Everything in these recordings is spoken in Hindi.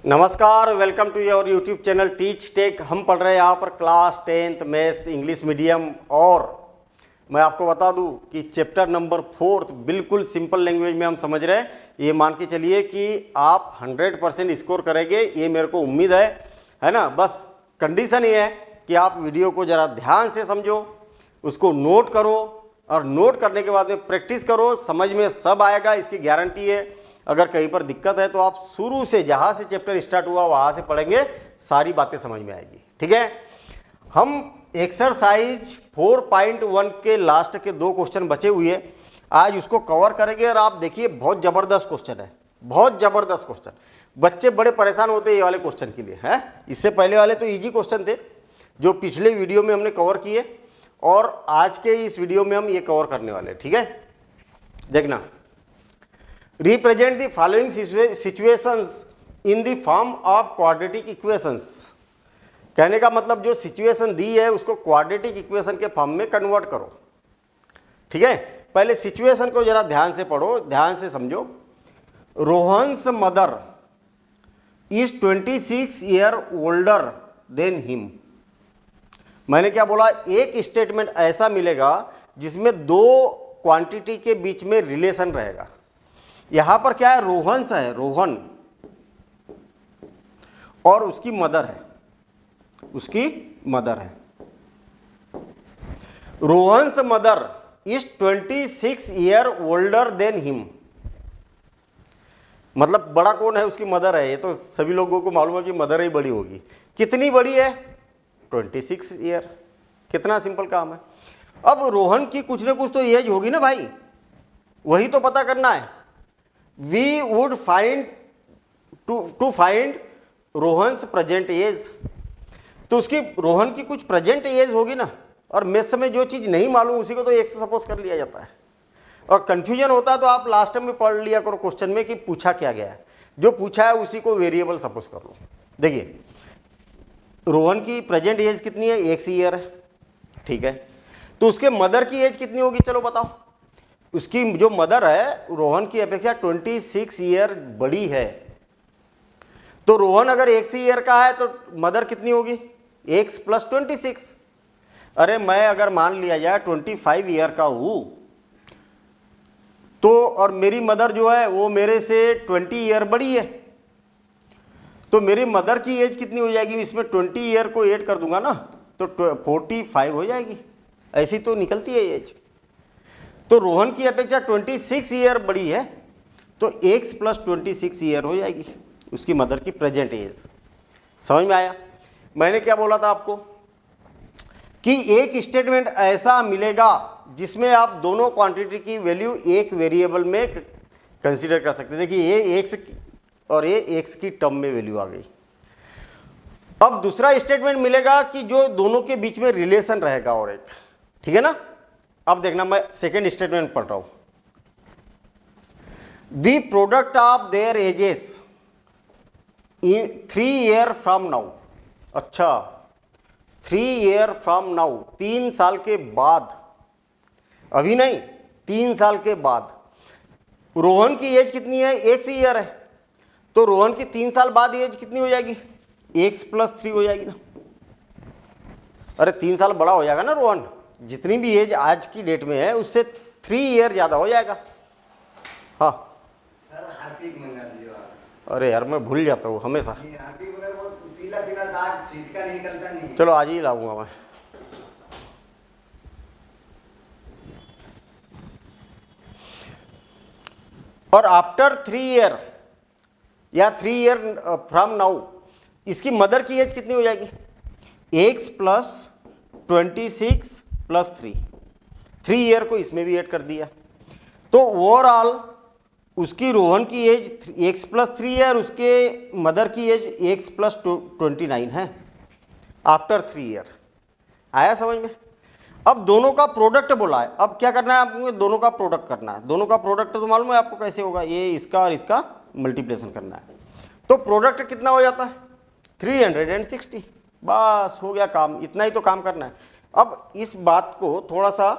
नमस्कार, welcome to your YouTube channel teach tech. हम पढ़ रहे हैं यहाँ पर class 10th maths English medium. और मैं आपको बता दूँ कि चैप्टर नंबर 4 बिल्कुल सिंपल लैंग्वेज में हम समझ रहे हैं। ये मान के चलिए कि आप 100% स्कोर करेंगे, ये मेरे को उम्मीद है ना। बस कंडीशन ये है कि आप वीडियो को ज़रा ध्यान से समझो, उसको नोट करो और नोट करने के बाद में प्रैक्टिस करो, समझ में सब आएगा, इसकी गारंटी है। अगर कहीं पर दिक्कत है तो आप शुरू से जहाँ से चैप्टर स्टार्ट हुआ वहाँ से पढ़ेंगे, सारी बातें समझ में आएगी। ठीक है, हम एक्सरसाइज 4.1 के लास्ट के 2 क्वेश्चन बचे हुए आज उसको कवर करेंगे। और आप देखिए बहुत ज़बरदस्त क्वेश्चन है, बहुत ज़बरदस्त क्वेश्चन। बच्चे बड़े परेशान होते हैं ये वाले क्वेश्चन के लिए हैं। इससे पहले वाले तो इजी क्वेश्चन थे जो पिछले वीडियो में हमने कवर किए, और आज के इस वीडियो में हम ये कवर करने वाले हैं। ठीक है, देखना। Represent the following situations in the form of quadratic equations. कहने का मतलब जो सिचुएशन दी है उसको क्वाड्रेटिक इक्वेशन के फॉर्म में कन्वर्ट करो। ठीक है, पहले सिचुएशन को जरा ध्यान से पढ़ो, ध्यान से समझो। Rohan's mother is 26 year older than him. मैंने क्या बोला, एक स्टेटमेंट ऐसा मिलेगा जिसमें 2 क्वांटिटी के बीच में रिलेशन रहेगा। यहां पर क्या है, रोहन्स है, रोहन, और उसकी मदर है, उसकी मदर है। Rohan's mother is 26 year older than him. मतलब बड़ा कौन है, उसकी मदर है। ये तो सभी लोगों को मालूम है कि मदर ही बड़ी होगी। कितनी बड़ी है, 26 ईयर। कितना सिंपल काम है। अब रोहन की कुछ ना कुछ तो एज होगी ना भाई, वही तो पता करना है। We would find to find Rohan's present age. तो उसकी रोहन की कुछ प्रेजेंट एज होगी ना। और मैथ्स में जो चीज़ नहीं मालूम उसी को तो एक से सपोज कर लिया जाता है, और कंफ्यूजन होता है तो आप लास्ट में पढ़ लिया करो क्वेश्चन में कि पूछा क्या गया है। जो पूछा है उसी को वेरिएबल सपोज कर लो। देखिए, रोहन की प्रेजेंट एज कितनी है, 1 ईयर है। ठीक है, तो उसके मदर की एज कितनी होगी, चलो बताओ। उसकी जो मदर है रोहन की अपेक्षा 26 ईयर बड़ी है। तो रोहन अगर 1 ईयर का है तो मदर कितनी होगी, x + 26। अरे मैं अगर मान लिया जाए 25 ईयर का हूँ तो, और मेरी मदर जो है वो मेरे से 20 ईयर बड़ी है, तो मेरी मदर की एज कितनी हो जाएगी, इसमें 20 ईयर को ऐड कर दूंगा ना तो 45 हो जाएगी। ऐसी तो निकलती है एज। तो रोहन की अपेक्षा 26 ईयर बड़ी है, तो x + 26 ईयर हो जाएगी उसकी मदर की प्रेजेंट एज। समझ में आया। मैंने क्या बोला था आपको कि एक स्टेटमेंट ऐसा मिलेगा जिसमें आप दोनों क्वांटिटी की वैल्यू एक वेरिएबल में कंसीडर कर सकते हैं। देखिए, ये x और ये x की टर्म में वैल्यू आ गई। अब दूसरा स्टेटमेंट मिलेगा कि जो दोनों के बीच में रिलेशन रहेगा और एक। ठीक है ना। अब देखना, मैं सेकेंड स्टेटमेंट पढ़ रहा हूं। The product of their edges in 3 year from now. अच्छा, 3 ईयर फ्रॉम नाउ, 3 साल के बाद, अभी नहीं, 3 साल के बाद। रोहन की एज कितनी है, 1 ईयर है, तो रोहन की 3 साल बाद एज कितनी हो जाएगी, x + 3 हो जाएगी ना। अरे 3 साल बड़ा हो जाएगा ना रोहन, जितनी भी एज आज की डेट में है उससे 3 ईयर ज़्यादा हो जाएगा। हाँ सर, हार्पिक मंगा दीजिए। अरे यार मैं भूल जाता हूँ हमेशा। हार्पिक वगैरह बहुत पीला पीला दाग सीट का निकलता नहीं। चलो आज ही लाऊंगा मैं। और आफ्टर 3 ईयर या 3 ईयर फ्रॉम नाउ, इसकी मदर की एज कितनी हो जाएगी, x + 26 + 3 ईयर को इसमें भी ऐड कर दिया। तो ओवरऑल उसकी रोहन की एज x + 3 है और उसके मदर की एज x + 29 है आफ्टर 3 ईयर। आया समझ में। अब दोनों का प्रोडक्ट बोला है। अब क्या करना है आपको, दोनों का प्रोडक्ट करना है। दोनों का प्रोडक्ट तो मालूम है आपको कैसे होगा, ये इसका और इसका मल्टीप्लिकेशन करना है। तो प्रोडक्ट कितना हो जाता है, 360। बस हो गया काम, इतना ही तो काम करना है। अब इस बात को थोड़ा सा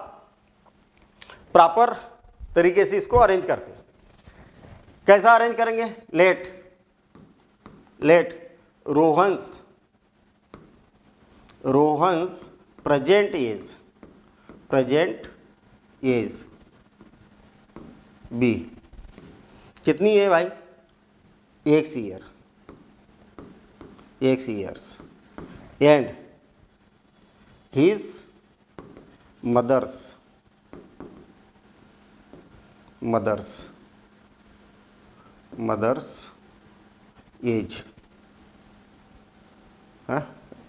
प्रॉपर तरीके से इसको अरेंज करते हैं। कैसा अरेंज करेंगे, let let Rohan's present age be कितनी है भाई, x years and his mother's age, हाँ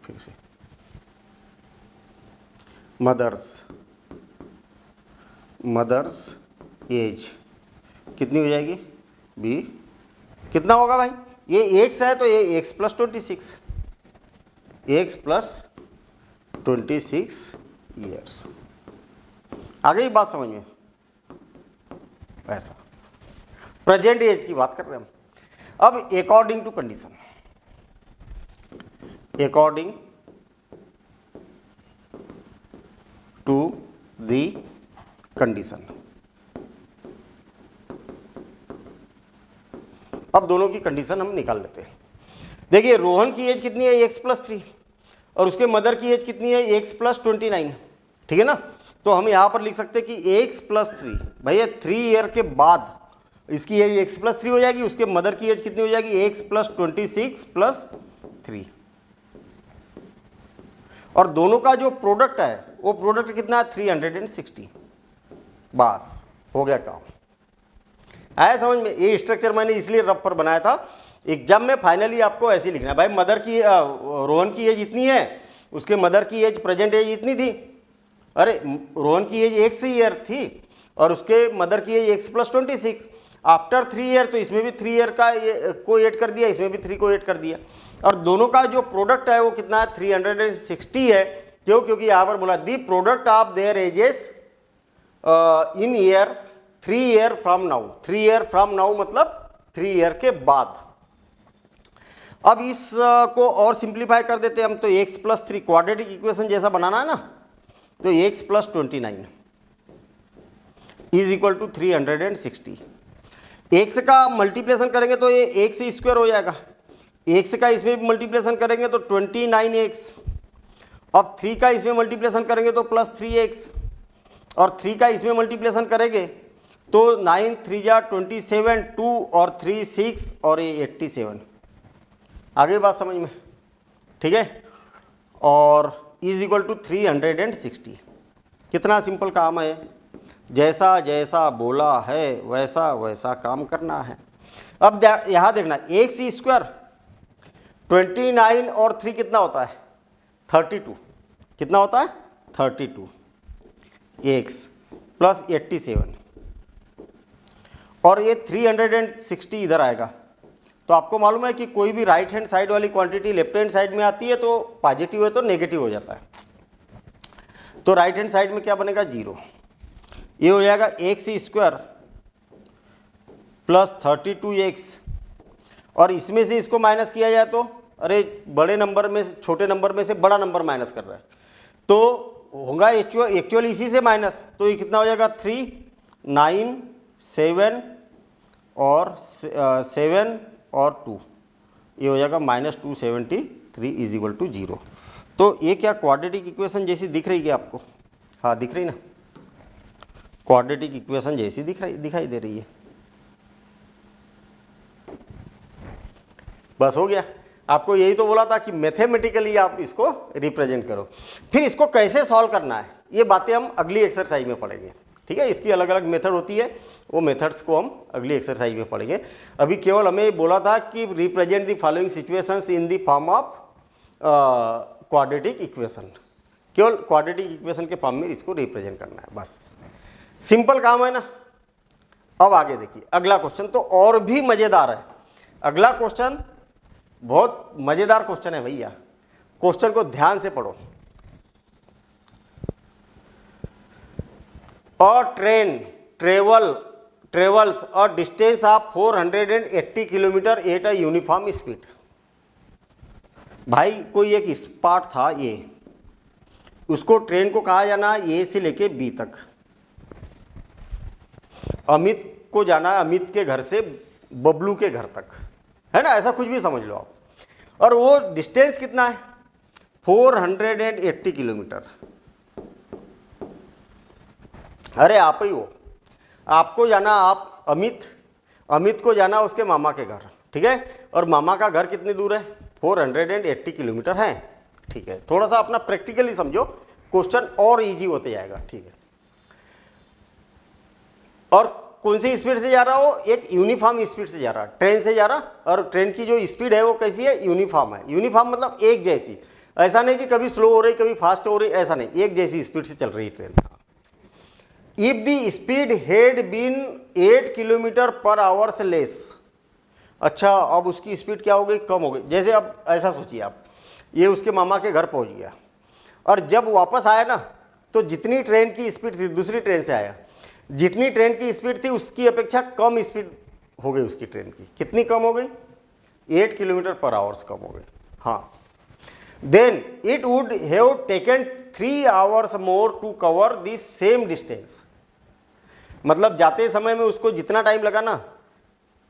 फिर से मदर्स एज कितनी हो जाएगी बी, कितना होगा भाई, ये x है तो ये x प्लस 26 ईयर्स। आ गई बात समझ में? ऐसा प्रेजेंट एज की बात कर रहे हैं हम। अब according to condition, according to the condition, अब दोनों की कंडीशन हम निकाल लेते हैं। देखिए रोहन की एज कितनी है x प्लस 3 और उसके मदर की एज कितनी है x प्लस 29, ठीक है ना। तो हम यहाँ पर लिख सकते हैं कि x प्लस 3, भैया 3 ईयर के बाद इसकी एज x प्लस 3 हो जाएगी, उसके मदर की एज कितनी हो जाएगी x प्लस 26 प्लस 3, और दोनों का जो प्रोडक्ट है वो प्रोडक्ट कितना है 360। बस हो गया काम। आया समझ में? ये स्ट्रक्चर मैंने इसलिए रफ पर बनाया था, एग्जाम में फाइनली आपको ऐसे लिखना है भाई, मदर की रोहन की एज इतनी है, उसके मदर की एज प्रेजेंट एज इतनी थी, अरे रोहन की एज x ईयर थी और उसके मदर की age x plus 26, after 3 year तो इसमें भी 3 ईयर का को ऐड कर दिया, इसमें भी 3 को ऐड कर दिया, और दोनों का जो प्रोडक्ट है वो कितना है 360 है। क्यों? क्योंकि यहाँ पर बोला the product of their edges in year 3 year from now, 3 year from now मतलब 3 ईयर के बाद। अब इस को और सिंप्लीफाई कर देते हैं हम, तो x प्लस 3 क्वाड्रेटिक इक्वेशन जैसा बनाना है ना, तो x plus 29 is equal to 360। x का मल्टीप्लेशन करेंगे तो ये x स्क्वायर हो जाएगा, x का इसमें भी मल्टीप्लेशन करेंगे तो 29x, अब 3 का इसमें मल्टीप्लेशन करेंगे तो प्लस 3x, और 3 का इसमें मल्टीप्लेशन करेंगे तो 9 3 जा 27, 2 और 3 6 और ये 87। आगे बात समझ में? ठीक है। और इज इक्वल टू 360। कितना सिंपल काम है, जैसा जैसा बोला है वैसा वैसा काम करना है। अब यहाँ देखना एक्स स्क्वायर 29 और 3 कितना होता है 32, कितना होता है 32 एक्स प्लस 87, और ये 360 इधर आएगा। तो आपको मालूम है कि कोई भी राइट हैंड साइड वाली क्वांटिटी लेफ्ट हैंड साइड में आती है तो पॉजिटिव है तो नेगेटिव हो जाता है। तो राइट हैंड साइड में क्या बनेगा 0, ये हो जाएगा एक्स स्क्वायर प्लस 32x, और इसमें से इसको माइनस किया जाए तो अरे बड़े नंबर में से छोटे नंबर में से बड़ा नंबर माइनस कर रहा है तो होगा एक्चुअली इसी से माइनस, तो ये कितना हो जाएगा 3 9 7 और 7 और 2, ये हो जाएगा -273 इज इक्वल टू 0। तो ये क्या क्वाड्रेटिक इक्वेशन जैसी दिख रही है आपको? हाँ दिख रही ना, क्वाड्रेटिक इक्वेशन जैसी दिखाई दे रही है। बस हो गया। आपको यही तो बोला था कि मैथमेटिकली आप इसको रिप्रेजेंट करो। फिर इसको कैसे सॉल्व करना है ये बातें हम अगली एक्सरसाइज में पढ़ेंगे, ठीक है। इसकी अलग अलग मेथड होती है, वो मेथड्स को हम अगली एक्सरसाइज में पढ़ेंगे। अभी केवल हमें बोला था कि represent the following situations in the form of quadratic equation, केवल क्वाड्रेटिक इक्वेशन के फॉर्म में इसको रिप्रेजेंट करना है, बस सिंपल काम है ना। अब आगे देखिए अगला क्वेश्चन तो और भी मजेदार है। अगला क्वेश्चन बहुत मजेदार क्वेश्चन है भैया, क्वेश्चन को ध्यान से पढ़ो। अ train travels a distance of 480 kilometre at a uniform speed. भाई कोई एक स्पॉट था ये, उसको ट्रेन को कहा जाना ए से लेके बी तक। अमित को जाना है अमित के घर से बबलू के घर तक, है ना, ऐसा कुछ भी समझ लो आप। और वो डिस्टेंस कितना है 480 किलोमीटर। अरे आप ही हो, आपको जाना, आप अमित को जाना उसके मामा के घर, ठीक है, और मामा का घर कितनी दूर है 480 किलोमीटर है, ठीक है। थोड़ा सा अपना प्रैक्टिकली समझो, क्वेश्चन और इजी होते जाएगा, ठीक है। और कौन सी स्पीड से जा रहा हो, एक यूनिफॉर्म स्पीड से जा रहा, ट्रेन से जा रहा, और ट्रेन की जो स्पीड है वो कैसी है, यूनिफॉर्म है। यूनिफॉर्म मतलब एक जैसी, ऐसा नहीं कि कभी स्लो हो रही कभी फास्ट हो रही, ऐसा नहीं, एक जैसी स्पीड से चल रही है train. If the speed had been 8 kilometre पर आवर से लेस, अच्छा अब उसकी स्पीड क्या हो गई, कम हो गई। जैसे अब ऐसा सोचिए आप, ये उसके मामा के घर पहुंच गया और जब वापस आया ना, तो जितनी ट्रेन की स्पीड थी, दूसरी ट्रेन से आया, जितनी ट्रेन की स्पीड थी उसकी अपेक्षा कम स्पीड हो गई उसकी ट्रेन की। कितनी कम हो गई, 8 किलोमीटर पर आवर्स कम हो गई। हाँ, then it would have taken 3 hours more to cover the same distance. मतलब जाते समय में उसको जितना टाइम लगा ना,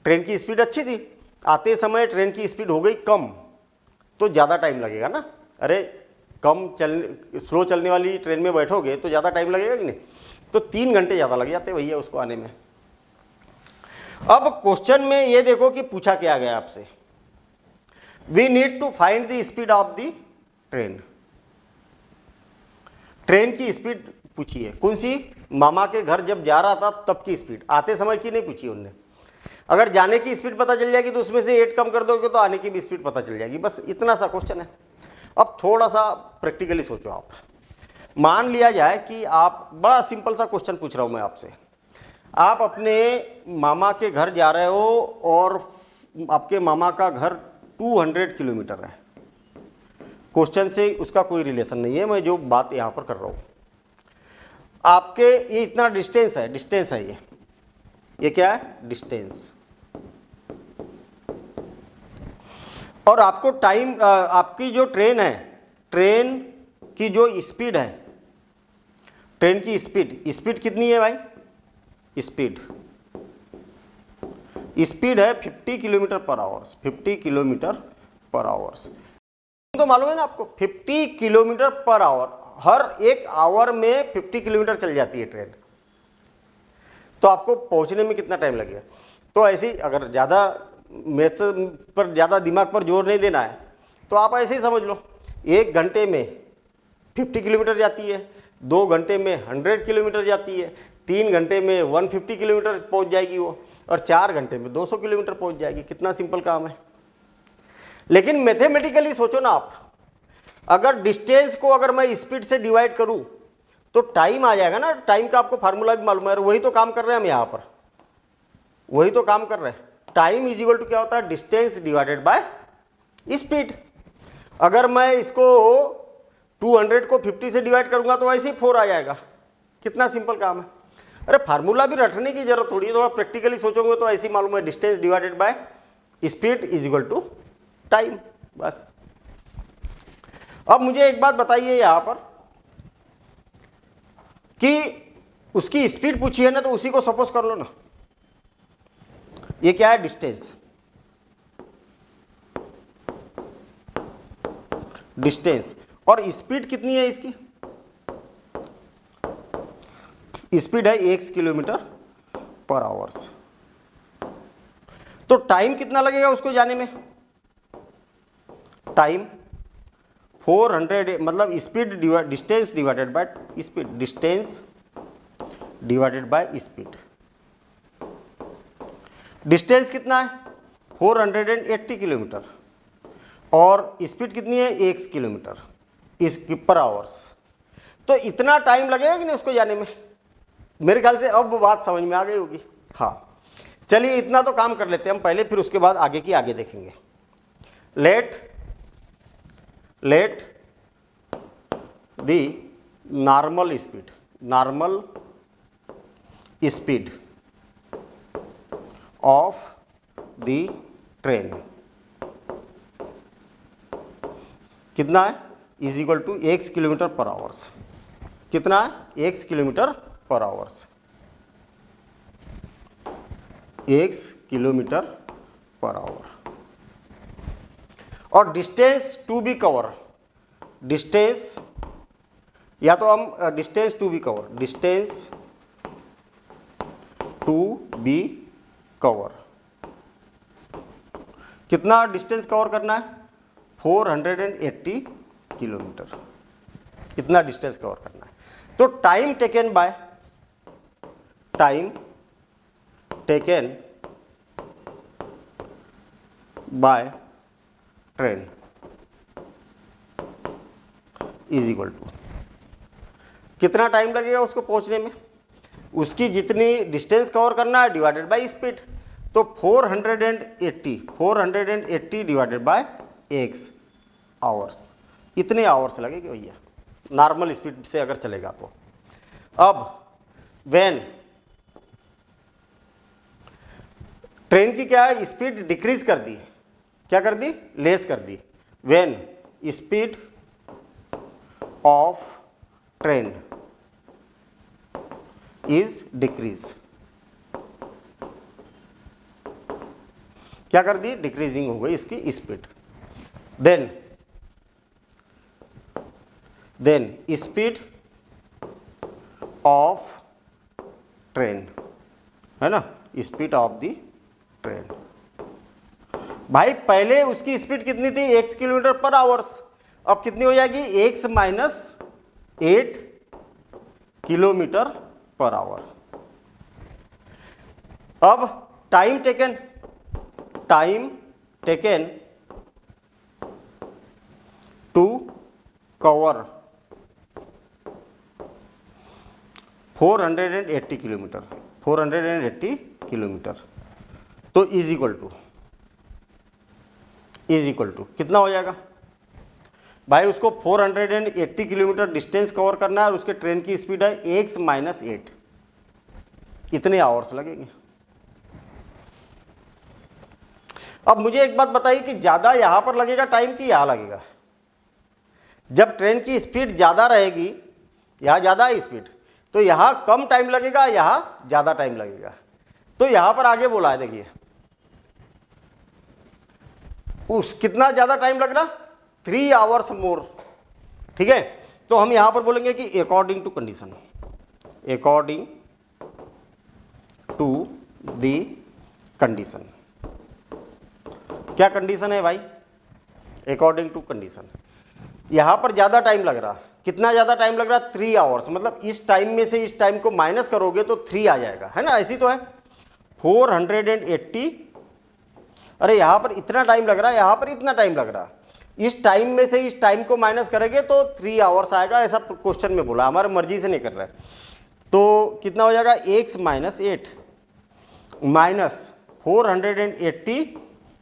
ट्रेन की स्पीड अच्छी थी, आते समय ट्रेन की स्पीड हो गई कम, तो ज़्यादा टाइम लगेगा ना। अरे स्लो चलने वाली ट्रेन में बैठोगे तो ज़्यादा टाइम लगेगा कि नहीं, तो 3 घंटे ज़्यादा लग जाते भैया उसको आने में। अब क्वेश्चन में ये देखो कि पूछा क्या गया आपसे, we need to find the speed of the train. Train की स्पीड पूछी है, कौन सी, मामा के घर जब जा रहा था तब की स्पीड, आते समय की नहीं पूछी उनने। अगर जाने की स्पीड पता चल जाएगी तो उसमें से 8 कम कर दोगे तो आने की भी स्पीड पता चल जाएगी, बस इतना सा क्वेश्चन है। अब थोड़ा सा प्रैक्टिकली सोचो आप, मान लिया जाए कि आप, बड़ा सिंपल सा क्वेश्चन पूछ रहा हूँ मैं आपसे, आप अपने मामा के घर जा रहे हो और आपके मामा का घर 200 किलोमीटर है। क्वेश्चन से उसका कोई रिलेशन नहीं है, मैं जो बात यहाँ पर कर रहा हूँ, आपके ये इतना डिस्टेंस है, ये क्या है, डिस्टेंस। और आपको टाइम, आपकी जो ट्रेन है, ट्रेन की जो स्पीड है, ट्रेन की स्पीड कितनी है भाई, स्पीड है 50 kilometre per hours, 50 kilometre per hours. तो मालूम है ना आपको, 50 किलोमीटर पर आवर, हर एक आवर में 50 किलोमीटर चल जाती है ट्रेन। तो आपको पहुंचने में कितना टाइम लगेगा। तो ऐसे ही, अगर ज़्यादा मैथ्स पर ज़्यादा दिमाग पर जोर नहीं देना है तो आप ऐसे ही समझ लो, 1 घंटे में 50 किलोमीटर जाती है, 2 घंटे में 100 किलोमीटर जाती है, 3 घंटे में 150 किलोमीटर पहुंच जाएगी वो, और 4 घंटे में 200 किलोमीटर पहुंच जाएगी। कितना सिंपल काम है। लेकिन मैथमेटिकली सोचो ना आप, अगर डिस्टेंस को अगर मैं स्पीड से डिवाइड करूं तो टाइम आ जाएगा ना। टाइम का आपको फार्मूला भी मालूम है, वही तो काम कर रहे हैं हम यहाँ पर, वही तो काम कर रहे हैं। टाइम इज इक्वल टू क्या होता है, डिस्टेंस डिवाइडेड बाय स्पीड। अगर मैं इसको 200 को 50 से डिवाइड करूंगा तो ऐसे ही 4 आ जाएगा। कितना सिंपल काम है। अरे फार्मूला भी रटने की जरूरत थोड़ी है, थोड़ा प्रैक्टिकली सोचोगे तो ऐसे ही मालूम है, distance divided by speed is equal to time, बस। अब मुझे एक बात बताइए यहां पर कि उसकी स्पीड पूछी है ना, तो उसी को सपोज कर लो ना, ये क्या है, डिस्टेंस, और स्पीड कितनी है इसकी, स्पीड है 1 किलोमीटर पर आवर्स। तो टाइम कितना लगेगा उसको जाने में, टाइम 400, मतलब speed distance divided by speed, distance divided by speed. Distance कितना है 480 किलोमीटर, और स्पीड कितनी है 1 किलोमीटर पर आवर्स। तो इतना टाइम लगेगा कि नहीं उसको जाने में। मेरे ख्याल से अब वो बात समझ में आ गई होगी। हाँ चलिए, इतना तो काम कर लेते हैं हम पहले, फिर उसके बाद आगे की आगे देखेंगे। Let the normal speed of the train कितना है, is equal to 1 kilometre per hours. कितना है, 1 किलोमीटर पर आवर्स, 1 किलोमीटर पर आवर। और distance to be cover, distance या तो हम distance to be cover, distance to be cover, कितना डिस्टेंस कवर करना है? 480 किलोमीटर, कितना डिस्टेंस कवर करना है। तो time taken by, time taken by train is equal to, कितना टाइम लगेगा उसको पहुंचने में, उसकी जितनी डिस्टेंस कवर करना है डिवाइडेड बाय स्पीड। तो 480 डिवाइडेड बाय एक्स आवर्स, इतने आवर्स लगेंगे भैया नॉर्मल स्पीड से अगर चलेगा तो। अब व्हेन ट्रेन की क्या है, स्पीड डिक्रीज कर दी, क्या कर दी? लेस कर दी। When speed of train is decrease, क्या कर दी? डिक्रीजिंग हो गई इसकी speed. Then speed of train, है ना, स्पीड ऑफ द ट्रेन। भाई पहले उसकी स्पीड कितनी थी? 1 किलोमीटर पर आवर्स, अब कितनी हो जाएगी? 1 माइनस 8 किलोमीटर पर आवर। अब time taken to cover 480 kilometre, 480 kilometre, तो इज इक्वल टू कितना हो जाएगा भाई? उसको 480 किलोमीटर डिस्टेंस कवर करना है और उसके ट्रेन की स्पीड है 1 माइनस 8, इतने आवर्स लगेंगे। अब मुझे एक बात बताइए कि ज़्यादा यहाँ पर लगेगा टाइम कि यहाँ लगेगा? जब ट्रेन की स्पीड ज़्यादा रहेगी, यहाँ ज़्यादा है स्पीड, तो यहाँ कम टाइम लगेगा, यहाँ ज़्यादा टाइम लगेगा। तो यहाँ पर आगे बोला है, देखिए उस कितना ज़्यादा टाइम लग रहा? 3 आवर्स मोर, ठीक है। तो हम यहाँ पर बोलेंगे कि according to condition, according to the condition. क्या कंडीशन है भाई? According to condition. यहाँ पर ज़्यादा टाइम लग रहा, कितना ज़्यादा टाइम लग रहा? 3 आवर्स, मतलब इस टाइम में से इस टाइम को माइनस करोगे तो 3 आ जाएगा, है ना, ऐसी तो है। 480, अरे यहाँ पर इतना टाइम लग रहा है, यहाँ पर इतना टाइम लग रहा, इस टाइम में से इस टाइम को माइनस करेंगे तो 3 आवर्स आएगा, ऐसा क्वेश्चन में बोला, हमारे मर्जी से नहीं कर रहा है। तो कितना हो जाएगा? 1 minus 8 minus 480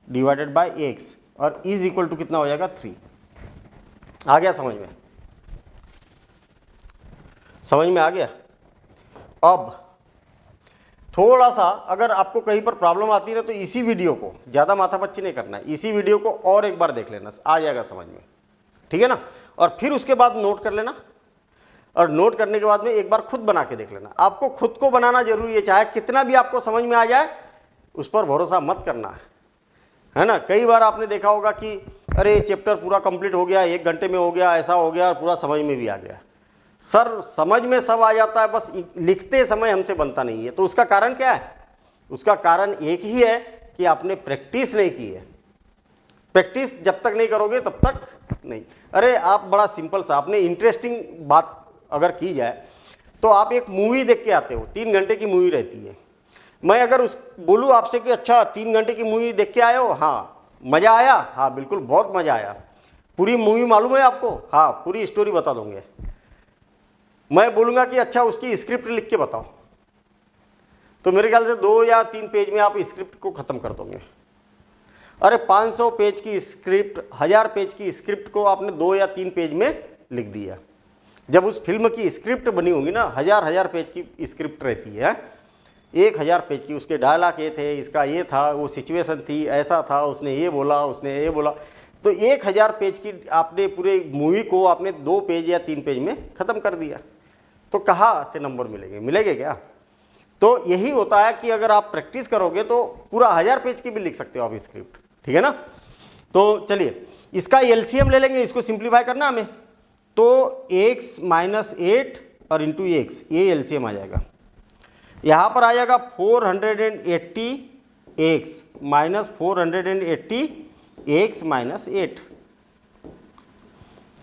divided by x, और इज इक्वल टू कितना हो जाएगा? 3। आ गया समझ में? समझ में आ गया? अब थोड़ा सा अगर आपको कहीं पर प्रॉब्लम आती है ना, तो इसी वीडियो को ज़्यादा माथापच्ची नहीं करना है, इसी वीडियो को और एक बार देख लेना, आ जाएगा समझ में, ठीक है ना। और फिर उसके बाद नोट कर लेना, और नोट करने के बाद में एक बार खुद बना के देख लेना। आपको खुद को बनाना जरूरी है, चाहे कितना भी आपको समझ में आ जाए, उस पर भरोसा मत करना है ना। कई बार आपने देखा होगा कि अरे चैप्टर पूरा कंप्लीट हो गया, 1 घंटे में हो गया, ऐसा हो गया, और पूरा समझ में भी आ गया। सर समझ में सब आ जाता है, बस लिखते समय हमसे बनता नहीं है। तो उसका कारण क्या है? उसका कारण एक ही है कि आपने प्रैक्टिस नहीं की है। प्रैक्टिस जब तक नहीं करोगे तब तक नहीं। अरे आप बड़ा सिंपल सा, आपने इंटरेस्टिंग बात अगर की जाए तो आप एक मूवी देख के आते हो, 3 घंटे की मूवी रहती है। मैं अगर उस बोलूँ आपसे कि अच्छा 3 घंटे की मूवी देख के आए हो, हाँ मज़ा आया, हाँ बिल्कुल बहुत मज़ा आया। पूरी मूवी मालूम है आपको? हाँ पूरी स्टोरी बता दूंगे। मैं बोलूँगा कि अच्छा उसकी स्क्रिप्ट लिख के बताओ, तो मेरे ख्याल से 2 या 3 पेज में आप स्क्रिप्ट को ख़त्म कर दोगे। अरे 500 पेज की स्क्रिप्ट, 1000 पेज की स्क्रिप्ट को आपने 2 या 3 पेज में लिख दिया। जब उस फिल्म की स्क्रिप्ट बनी होगी ना, 1000 पेज की स्क्रिप्ट रहती है, 1000 पेज की, उसके डायलॉग ये थे, इसका ये था, वो सिचुएशन थी, ऐसा था, उसने ये बोला, उसने ये बोला। तो 1000 पेज की आपने पूरे मूवी को आपने 2 पेज या 3 पेज में ख़त्म कर दिया। तो कहाँ से नंबर मिलेंगे? मिलेंगे क्या? तो यही होता है कि अगर आप प्रैक्टिस करोगे तो पूरा 1000 पेज की भी लिख सकते हो आप स्क्रिप्ट, ठीक है ना। तो चलिए इसका एलसीएम ले लेंगे, इसको सिंप्लीफाई करना हमें, तो x माइनस 8 और इंटू एक्स, ये एलसीएम आ जाएगा। यहाँ पर आ जाएगा 480x minus 480x minus 8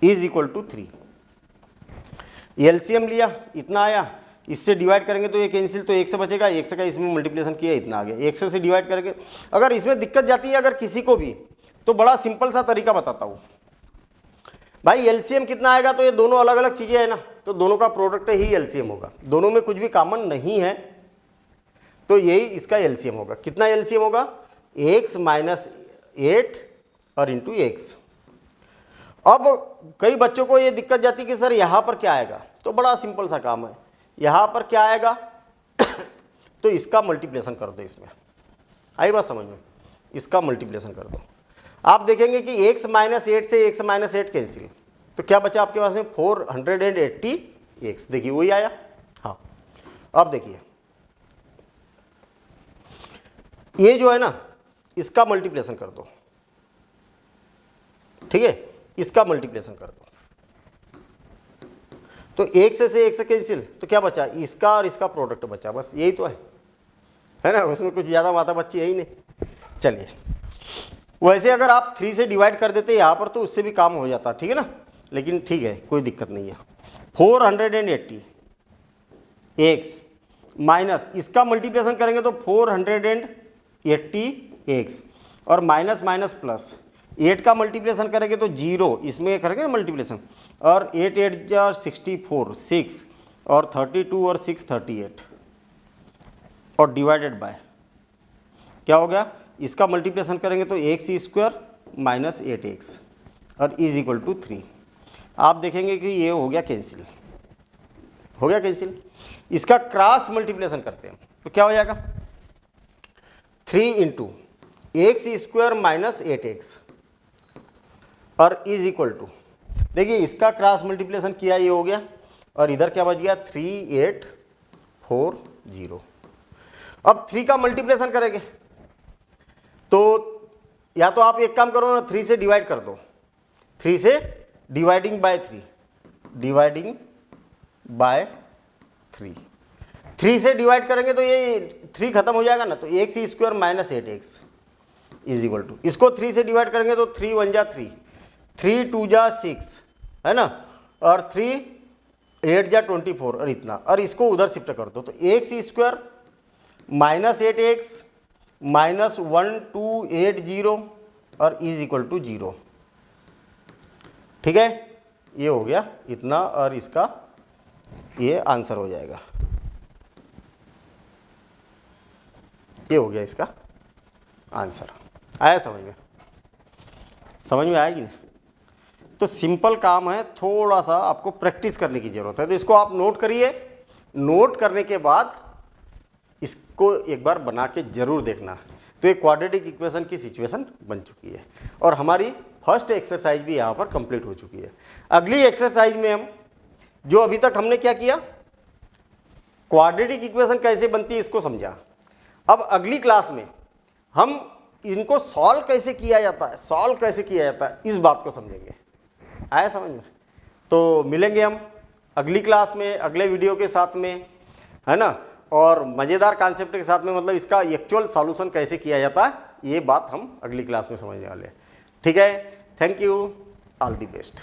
is equal to 3। LCM लिया, इतना आया, इससे डिवाइड करेंगे तो ये कैंसिल, तो 1 से बचेगा, 1 से का इसमें मल्टीप्लिकेशन किया, इतना आ गया। 1 से डिवाइड करके अगर इसमें दिक्कत जाती है अगर किसी को भी, तो बड़ा सिंपल सा तरीका बताता हूँ भाई। एलसीएम कितना आएगा, तो ये दोनों अलग अलग चीज़ें हैं ना, तो दोनों का प्रोडक्ट ही एलसीएम होगा, दोनों में कुछ भी कॉमन नहीं है, तो यही इसका एलसीएम होगा। कितना एलसीएम होगा, x माइनस 8 और इंटू एक्स। अब कई बच्चों को ये दिक्कत जाती है कि सर यहाँ पर क्या आएगा, तो बड़ा सिंपल सा काम है, यहाँ पर क्या आएगा तो इसका मल्टीप्लिकेशन कर दो, इसमें आई बात समझ में, इसका मल्टीप्लिकेशन कर दो। आप देखेंगे कि x माइनस 8 से x माइनस 8 कैंसिल, तो क्या बचा आपके पास में 480x, देखिए वही आया। हाँ अब देखिए ये जो है ना, इसका मल्टीप्लिकेशन कर दो, ठीक है, इसका मल्टीप्लिकेशन कर दो, तो 1 से 1 से कैंसिल, तो क्या बचा, इसका और इसका प्रोडक्ट बचा, बस यही तो है ना, उसमें कुछ ज़्यादा माता बच्ची है ही नहीं। चलिए, वैसे अगर आप 3 से डिवाइड कर देते यहाँ पर तो उससे भी काम हो जाता, ठीक है ना, लेकिन ठीक है कोई दिक्कत नहीं है। 480x माइनस इसका मल्टीप्लिकेशन करेंगे तो 480x और माइनस माइनस प्लस 8 का मल्टीप्लिकेशन करेंगे तो 0, इसमें करेंगे ना मल्टीप्लिकेशन, और 8 8 जा 64, 6 और 32 और 6 38 और डिवाइडेड बाय क्या हो गया, इसका मल्टीप्लिकेशन करेंगे तो x स्क्वायर माइनस 8x और इज इक्वल टू 3। आप देखेंगे कि ये हो गया कैंसिल, हो गया कैंसिल। इसका क्रॉस मल्टीप्लिकेशन करते हैं तो क्या हो जाएगा, 3 into x square minus 8x और इज इक्वल टू, देखिए इसका क्रॉस मल्टीप्लिकेशन किया, ये हो गया, और इधर क्या बच गया 3840। अब 3 का मल्टीप्लिकेशन करेंगे तो या तो आप एक काम करो ना, 3 से डिवाइड कर दो, 3 से डिवाइडिंग बाय 3, डिवाइडिंग बाय 3 से डिवाइड करेंगे तो ये 3 खत्म हो जाएगा ना, तो x square minus 8x is equal to, इसको 3 से डिवाइड करेंगे तो 3 1 जा 3, 3 2 जा 6 है ना, और 3 8 जा 24 और इतना, और इसको उधर शिफ्ट कर दो तो x square minus 8x minus 1280 और इज इक्वल टू 0, ठीक है, ये हो गया इतना, और इसका ये आंसर हो जाएगा, ये हो गया इसका आंसर। आया समझ में, समझ में आएगी ना। तो सिंपल काम है, थोड़ा सा आपको प्रैक्टिस करने की ज़रूरत है, तो इसको आप नोट करिए, नोट करने के बाद इसको एक बार बना के ज़रूर देखना। तो ये क्वाड्रेटिक इक्वेशन की सिचुएशन बन चुकी है और हमारी फर्स्ट एक्सरसाइज भी यहाँ पर कंप्लीट हो चुकी है। अगली एक्सरसाइज में हम जो अभी तक हमने क्या किया, क्वाड्रेटिक इक्वेशन कैसे बनती है इसको समझा। अब अगली क्लास में हम इनको सॉल्व कैसे किया जाता है, सॉल्व कैसे किया जाता है, इस बात को समझेंगे। आया समझ में। तो मिलेंगे हम अगली क्लास में अगले वीडियो के साथ में, है ना, और मज़ेदार कॉन्सेप्ट के साथ में, मतलब इसका एक्चुअल सॉल्यूशन कैसे किया जाता है ये बात हम अगली क्लास में समझने वाले हैं। ठीक है, thank you, all the best.